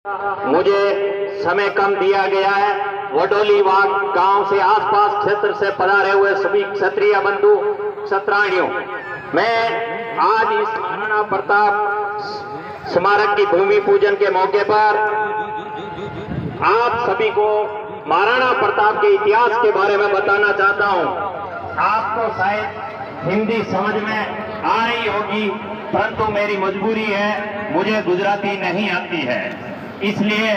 मुझे समय कम दिया गया है। वडोली वाग गांव से आसपास क्षेत्र से पधारे हुए सभी क्षत्रिय बंधु क्षत्राणियों, मैं आज इस महाराणा प्रताप स्मारक की भूमि पूजन के मौके पर आप सभी को महाराणा प्रताप के इतिहास के बारे में बताना चाहता हूं। आपको शायद हिंदी समझ में आ रही होगी, परंतु मेरी मजबूरी है, मुझे गुजराती नहीं आती है। इसलिए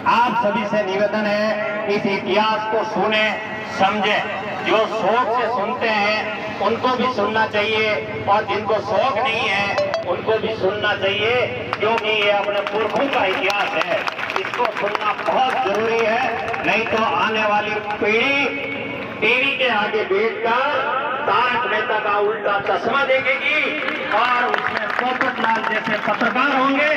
आप सभी से निवेदन है, इस इतिहास को सुने समझे। जो शौक से सुनते हैं उनको भी सुनना चाहिए, और जिनको शौक नहीं है उनको भी सुनना चाहिए, क्योंकि ये अपने पुरखों का इतिहास है। इसको सुनना बहुत जरूरी है, नहीं तो आने वाली पीढ़ी टीवी के आगे बैठकर तारक मेहता का उल्टा चश्मा देखेगी और उसमें पोपटलाल जैसे पत्रकार होंगे।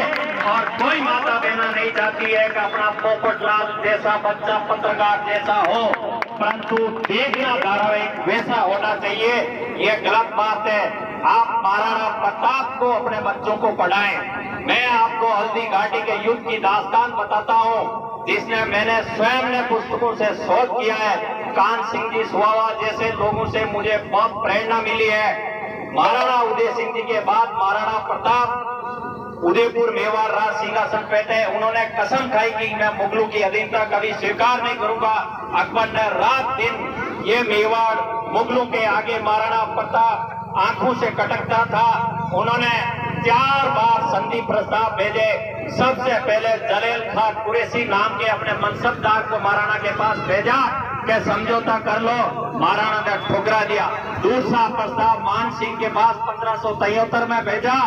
और कोई माता बहना नहीं चाहती है कि अपना पोपटलाल जैसा बच्चा पत्रकार जैसा हो, परंतु देखना धारावाहिक वैसा होना चाहिए। ये गलत बात है। आप महाराणा प्रताप को अपने बच्चों को पढ़ाएं। मैं आपको हल्दी घाटी के युद्ध की दास्तान बताता हूँ, जिसने मैंने स्वयं ने पुस्तकों से शोध किया है। कान सिंह जी सुहावा जैसे लोगों से मुझे बहुत प्रेरणा मिली है। महाराणा उदय सिंह जी के बाद महाराणा प्रताप उदयपुर मेवाड़ राज सिंहासन पे थे। उन्होंने कसम खाई कि मैं मुगलों की अधीनता कभी स्वीकार नहीं करूंगा। अकबर ने रात दिन ये मेवाड़ मुगलों के आगे महाराणा प्रताप आंखों से कटकता था। उन्होंने 4 बार संधि प्रस्ताव भेजे। सबसे पहले जलील खान कुरैशी नाम के अपने मनसबदार को महाराणा के पास भेजा कि समझौता कर लो। महाराणा ने ठुकरा दिया। दूसरा प्रस्ताव मान सिंह के पास 1573 में भेजा,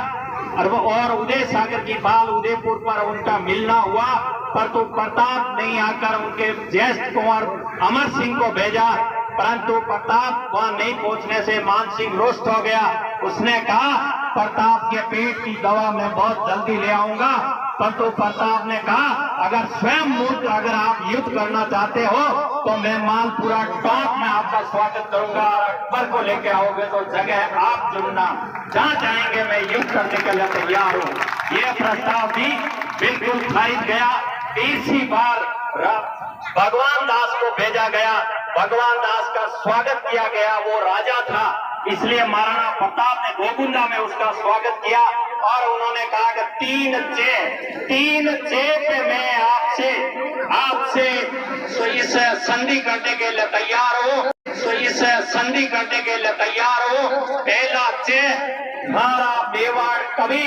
और उदय सागर की बाल उदयपुर पर उनका मिलना हुआ, परंतु प्रताप नहीं आकर उनके ज्येष्ठ कुंवर अमर सिंह को भेजा। परंतु प्रताप वहां नहीं पहुंचने से मान सिंह रुष्ट हो गया। उसने कहा प्रताप के पेट की दवा मैं बहुत जल्दी ले आऊंगा। परंतु प्रताप ने कहा अगर स्वयं मुझ अगर आप युद्ध करना चाहते हो तो मैं मालपुरा टॉप में आपका स्वागत करूंगा, और अकबर को लेके आओगे तो जगह आप चुनना, जहां जाएंगे मैं युद्ध करने के लिए तैयार हूँ। ये प्रस्ताव भी बिल्कुल खारिज गया। तीसरी बार भगवान दास को भेजा गया। भगवान दास का स्वागत किया गया। वो राजा था, इसलिए महाराणा प्रताप ने गोगुंदा में उसका स्वागत किया, और उन्होंने कहा कि 3 जे पे मैं आपसे इस संधि करने के लिए तैयार हूँ। पहला जे हमारा मेवाड़ कभी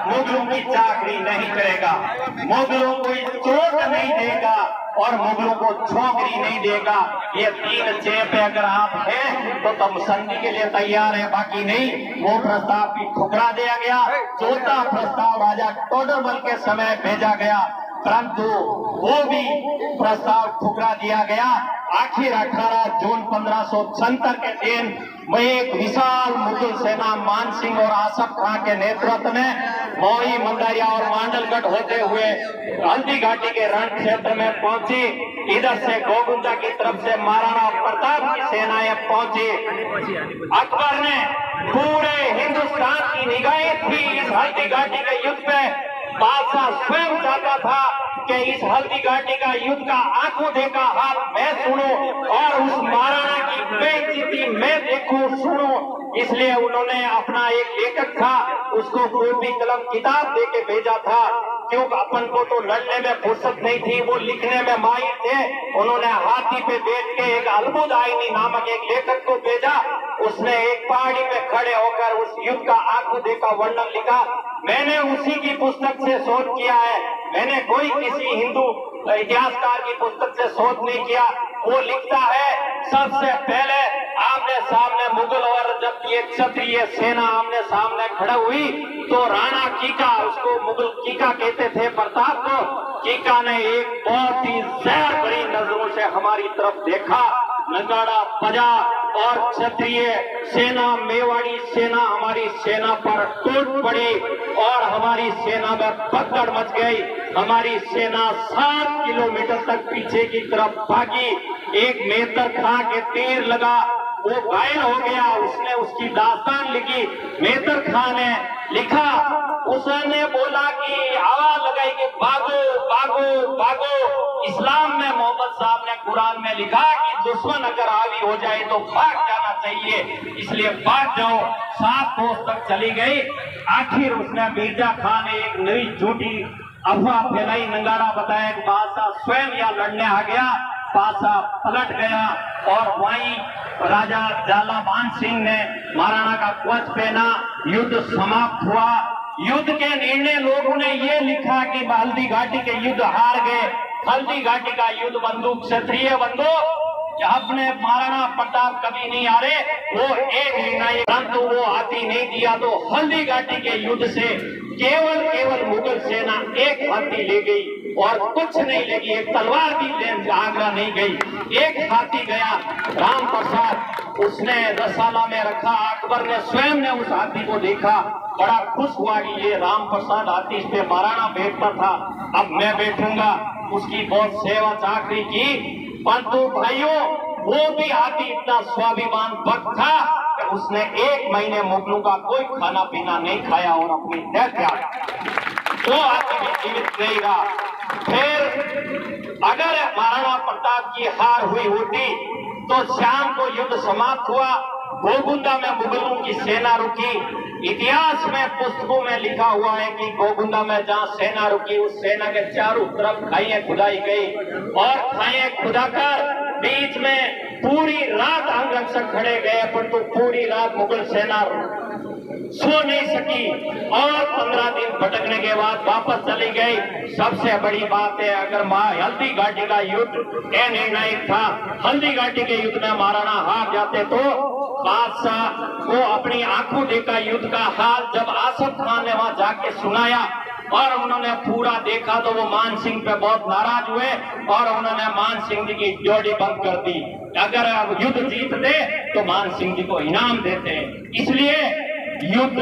मुगलों की चाकरी नहीं करेगा, मुगलों को चोट नहीं देगा और मुगलों को छोकरी नहीं देगा। ये 3 जे पे अगर आप हैं तो तुम संधि के लिए तैयार है, बाकी नहीं। वो प्रस्ताव भी ठुकरा दिया गया। चौथा प्रस्ताव राजा टोडरमल के समय भेजा गया, परंतु वो भी प्रस्ताव ठुकरा दिया गया। आखिर 18 जून 1576 के दिन में एक विशाल मुगल सेना मान सिंह और आसफ खां के नेतृत्व में मोही मंदारिया और मांडलगढ़ होते हुए हल्दी घाटी के रण क्षेत्र में पहुंची। इधर से गोगुंदा की तरफ से महाराणा प्रताप की सेनाएं पहुंची। अकबर ने पूरे हिंदुस्तान की निगाहें थी इस हल्दी घाटी के युद्ध पे। बादशाह स्वयं चाहता था कि इस हल्दी घाटी का युद्ध का आंखों देखा हाल मैं सुनूं, और उस महाराणा की बेइज्जती मैं देखूं सुनूं। इसलिए उन्होंने अपना एक लेखक था, उसको कॉपी कलम किताब देके भेजा था, क्योंकि अपन को तो लड़ने में फुर्सत नहीं थी, वो लिखने में माहिर थे। उन्होंने हाथी पे बैठ के एक अलबुद आईनी नामक एक लेखक को भेजा। उसने एक पहाड़ी पे खड़े होकर उस युद्ध का आंखों देखा वर्णन लिखा। मैंने उसी की पुस्तक से शोध किया है। मैंने कोई किसी हिंदू इतिहासकार की पुस्तक से शोध नहीं किया। वो लिखता है सबसे पहले आमने सामने मुगल और जब ये क्षत्रिय सेना आमने सामने खड़ा हुई तो राणा कीका, उसको मुगल कीका कहते थे प्रताप को, कीका ने एक बहुत ही जहर भरी नजरों से हमारी तरफ देखा। नगाड़ा बजा और क्षत्रिय सेना मेवाड़ी सेना हमारी सेना पर टूट पड़ी और हमारी सेना में भगदड़ मच गई। हमारी सेना 7 किलोमीटर तक पीछे की तरफ भागी। एक मेहतर खां के तीर लगा, वो घायल हो गया। उसने उसकी दास्तान लिखी। मेहतर खां ने लिखा उसने बोला कि आवाज लगाई कि भागो भागो भागो। इस्लाम में मोहम्मद साहब ने कुरान में लिखा कि दुश्मन अगर हावी हो जाए तो भाग जाना चाहिए, इसलिए भाग जाओ। 7 कोस तक चली गई। आखिर उसने मिर्जा खान ने एक नई झूठी अफवाह फैलाई, नंगारा बताया कि बादशाह स्वयं यहाँ लड़ने आ गया। बादशाह पलट गया और वहीं राजा झालावाड़ सिंह ने महाराणा का कवच पहना। युद्ध समाप्त हुआ। युद्ध के निर्णय लोगों ने ये लिखा कि हल्दी घाटी के युद्ध हार गए। हल्दी घाटी का युद्ध बंदूक क्षत्रिय बंदूक अपने महाराणा प्रताप कभी नहीं हारे, वो एक निर्णय, परंतु वो हाथी नहीं दिया तो हल्दी घाटी के युद्ध से केवल मुगल सेना एक हाथी ले गई और कुछ नहीं लगी, एक तलवार भी आगरा नहीं गई। एक हाथी गया राम प्रसाद, उसने रसाला में रखा। अकबर ने स्वयं ने उस हाथी को देखा, बड़ा खुश हुआ कि ये राम प्रसाद हाथी, इस पे महाराणा बैठता था, अब मैं बैठूंगा। उसकी बहुत सेवा चाकरी की। परंतु भाइयों, वो भी हाथी इतना स्वाभिमान भक्त था कि उसने 1 महीने मुगलों का कोई खाना पीना नहीं खाया और अपनी डेथ किया। वो हाथी भी जीवित नहीं रहा। फिर अगर महाराणा प्रताप की हार हुई होती तो शाम को युद्ध समाप्त हुआ। गोगुंदा में मुगलों की सेना रुकी। इतिहास में पुस्तकों में लिखा हुआ है कि गोगुंदा में जहाँ सेना रुकी, उस सेना के चारों तरफ खाइयां खुदाई गई और खाइयां खुदाकर बीच में पूरी रात अंगरक्षक खड़े गए, परंतु पूरी रात मुगल सेना सो नहीं सकी और 15 दिन भटकने के बाद वापस चली गई। सबसे बड़ी बात है, अगर हल्दी घाटी का युद्ध निर्णायक था, हल्दी घाटी के युद्ध में महाराणा हार जाते तो बादशाह को अपनी आंखों देखा युद्ध का हाल जब आसफ खान ने वहां जाके सुनाया और उन्होंने पूरा देखा तो वो मान सिंह पे बहुत नाराज हुए और उन्होंने मान सिंह जी की ड्यूटी बंद कर दी। अगर अब युद्ध जीतते तो मान सिंह जी को इनाम देते, इसलिए युद्ध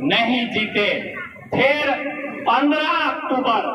नहीं जीते। फिर 15 अक्टूबर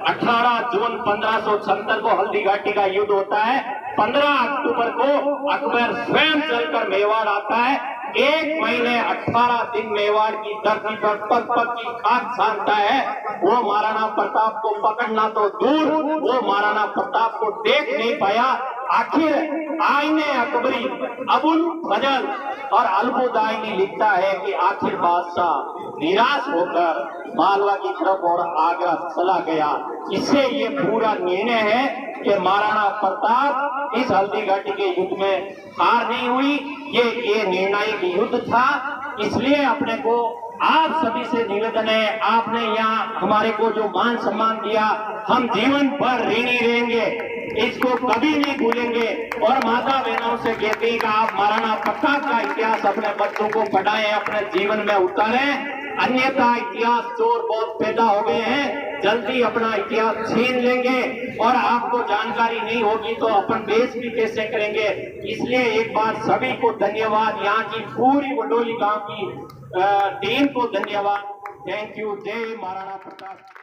18 जून 1576 को हल्दी घाटी का युद्ध होता है। 15 अक्टूबर को अकबर स्वयं चलकर मेवाड़ आता है। 1 महीने 18 दिन मेवाड़ की धरती पर पग पग की खाक छानता है। वो महाराणा प्रताप को पकड़ना तो दूर, वो महाराणा प्रताप को देख नहीं पाया। आखिर आईने अकबरी अबुल फजल और अलबुदायनी लिखता है कि आखिर बादशाह निराश होकर मालवा की तरफ और आगरा चला गया। इससे ये पूरा निर्णय है कि महाराणा प्रताप इस हल्दी घाटी के युद्ध में हार नहीं हुई। ये निर्णायक युद्ध था। इसलिए अपने को आप सभी से निवेदन है, आपने यहाँ हमारे को जो मान सम्मान दिया, हम जीवन भर ऋणी रहेंगे, इसको कभी नहीं भूलेंगे। और माता बहनों से कहते हैं कि आप महाराणा प्रताप का इतिहास अपने बच्चों को पढ़ाएं, अपने जीवन में उतारें, अन्यथा इतिहास चोर बहुत पैदा हो गए हैं, जल्दी अपना इतिहास छीन लेंगे और आपको जानकारी नहीं होगी तो अपन देश भी कैसे करेंगे। इसलिए एक बार सभी को धन्यवाद, यहाँ की पूरी वडोली गांव की टीम को धन्यवाद। Thank you. जय महाराणा प्रताप।